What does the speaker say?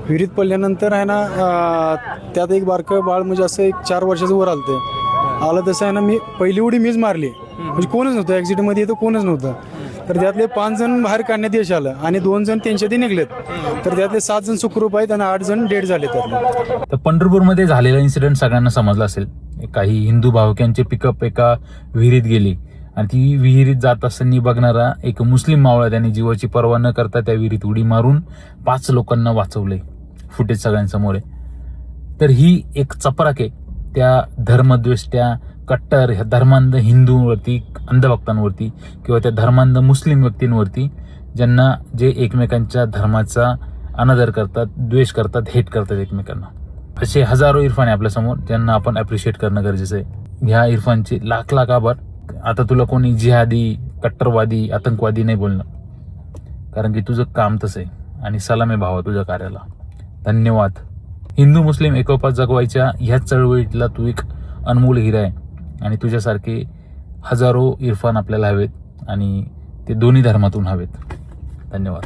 विहिरीत पडल्यानंतर आहे ना त्यात एक बारकं बाळ म्हणजे असं एक 4 वर्षाचं वर आलं तसं आहे ना, मी पहिली उडी मीच मारली, म्हणजे कोणच नव्हतं ॲक्सिडेंटमध्ये, इथं कोणच नव्हतं. तर त्यातले 5 जण बाहेर काढण्यात यश आलं आणि 2 जण त्यांच्या ते निघलेत. तर त्यातले 7 जण सुखरूप आहेत आणि 8 जण डेड झाले. तर पंढरपूरमध्ये झालेला इन्सिडेंट सगळ्यांना समजला असेल. काही हिंदू भाविकांचे पिकअप एका विहिरीत गेली आणि ती विहिरीत जात असताना बघणारा एक मुस्लिम मावळा त्याने जीवाची पर्वा न करता त्या विहिरीत उडी मारून 5 लोकांना वाचवले. फुटेज सगळ्यांसमोर आहे. तर ही एक चपराक आहे त्या धर्मद्वेष, त्या कट्टर ह्या धर्मांध हिंदूंवरती, अंधभक्तांवरती किंवा त्या धर्मांध मुस्लिम व्यक्तींवरती, ज्यांना जे एकमेकांच्या धर्माचा अनादर करतात, द्वेष करतात, हेट करतात एकमेकांना. असे हजारो इरफान आहे आपल्यासमोर, ज्यांना आपण ॲप्रिशिएट करणं गरजेचं आहे. ह्या इरफानचे लाख लाख आभार. आता तुला कोणी जिहादी, कट्टरवादी, आतंकवादी नाही बोलणं, कारण की तुझं काम तसं आहे. आणि सलाम आहे भावा तुझ्या कार्याला. धन्यवाद. हिंदू मुस्लिम एकोपा जगवायच्या ह्याच चळवळीतला तू एक अनमोल हिरा आहे आणि तुझ्यासारखे हजारो इरफान आपल्याला हवेत आणि ते दोन्ही धर्मातून हवेत. धन्यवाद.